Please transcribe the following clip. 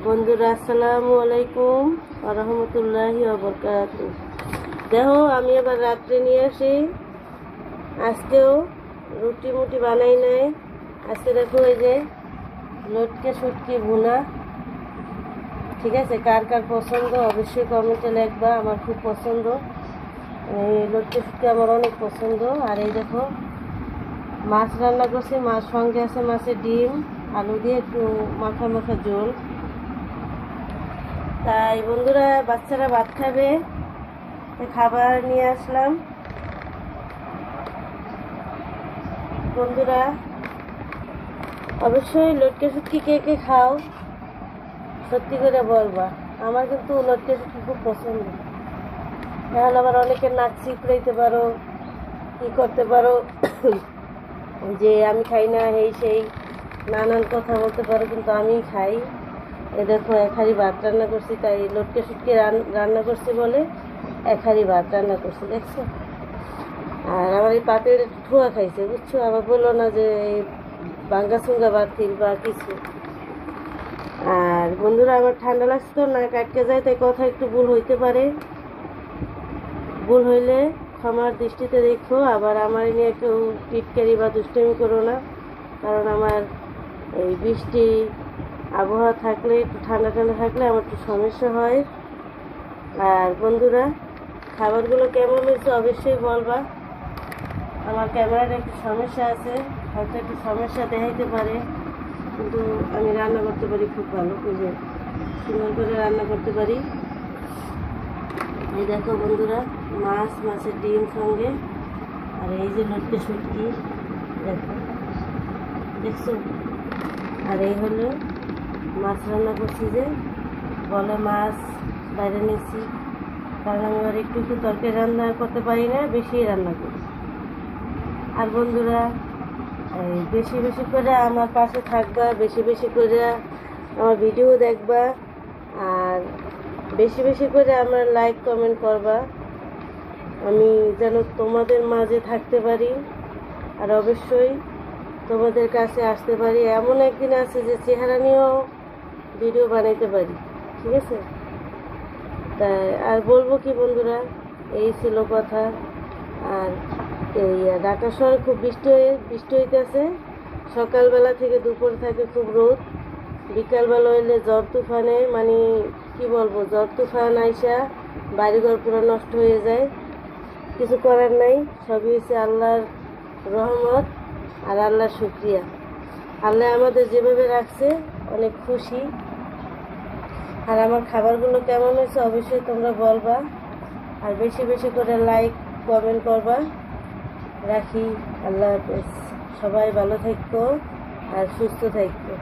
বন্ধুরা আসসালামু আলাইকুম ওয়া রাহমাতুল্লাহি ওয়া বারাকাতুহু। দেখো আমি আবার রাত্রে নিয়ে আসি, আজকেও রুটি মুটি বানাই নাই। আজকে দেখো এই যে লটকে শুটকি ভুনা, ঠিক আছে? কার কার পছন্দ অবশ্যই কমেন্টে লিখবা। আমার খুব পছন্দ, এই লটকে শুটকি আমার অনেক পছন্দ। আর এই দেখো মাছ রান্না করছি, মাছ সঙ্গে আছে মাছের ডিম, আলু দিয়ে একটু মাখা মাখা ঝোল। তাই বন্ধুরা বাচ্চারা ভাত খাবে, খাবার নিয়ে আসলাম। বন্ধুরা অবশ্যই লটকে শুটকি কে কে খাও সত্যি করে বলবা। আমার কিন্তু লটকে শুটকি খুব পছন্দ। এখন আবার অনেকে নাক চিপড়াইতে পারো, কি করতে পারো যে আমি খাই না, এই সেই নানান কথা বলতে পারো, কিন্তু আমি খাই। এ দেখো এক হাঁড়ি ভাত রান্না করছি, তাই লটকে শুটকি রান্না করছি বলে এক হাঁড়ি ভাত রান্না করছি, দেখছো? আর আমার এই পাতের ঠুয়া খাইছে, বুঝছো? আবার বললো না যে এই বাঙ্গা চুঙ্গা বাতিল বা কিছু। আর বন্ধুরা আমার ঠান্ডা লাগছে তো, নাক আটকে যায়, তাই কথা একটু ভুল হইতে পারে। ভুল হইলে ক্ষমার দৃষ্টিতে দেখো। আবার আমার নিয়ে কেউ টিটকারি বা দুষ্টামি করো না, কারণ আমার এই বৃষ্টি আবহাওয়া থাকলে, একটু ঠান্ডা ঠান্ডা থাকলে আমার একটু সমস্যা হয়। আর বন্ধুরা খাবারগুলো কেমন হয়েছে অবশ্যই বলবা। আমার ক্যামেরাটা একটু সমস্যা আছে, হয়তো একটু সমস্যা দেখাইতে পারে, কিন্তু আমি রান্না করতে পারি খুব ভালো করে, সুন্দর করে রান্না করতে পারি। এই দেখো বন্ধুরা মাছের ডিম সঙ্গে, আর এই যে লটকে শুটকি দেখো, দেখছো? আর এই হলো মাছ রান্না করছি, যে বলে মাছ বাইরে নিয়েছি, কারণ আমি আর একটু তরকারি রান্না করতে পারি না, বেশি রান্না করি। আর বন্ধুরা এই বেশি বেশি করে আমার পাশে থাকবা, বেশি বেশি করে আমার ভিডিও দেখবা, আর বেশি বেশি করে আমার লাইক কমেন্ট করবা, আমি যেন তোমাদের মাঝে থাকতে পারি। আর অবশ্যই তোমাদের কাছে আসতে পারি, এমন একদিন আছে যে চেহারা নিয়েও ভিডিও বানাইতে পারি, ঠিক আছে? তাই আর বলবো কি বন্ধুরা, এই ছিল কথা। আর এই ঢাকা শহরে খুব বৃষ্টি হইতেছে, সকালবেলা থেকে দুপুর থাকে খুব রোদ, বিকালবেলা হইলে ঝড় তুফানে, মানে কি বলবো, ঝড় তুফান আইসা বাড়িঘর পুরো নষ্ট হয়ে যায়। কিছু করার নাই, সবই হচ্ছে আল্লাহর রহমত আর আল্লাহর শুকরিয়া। আল্লাহ আমাদের যেভাবে রাখছে অনেক খুশি। আর আমার খাবারগুলো কেমন হয়েছে অবশ্যই তোমরা বলবা, আর বেশি বেশি করে লাইক কমেন্ট করবা। রাখি, আল্লাহ হাফেজ। সবাই ভালো থাকো আর সুস্থ থাকো।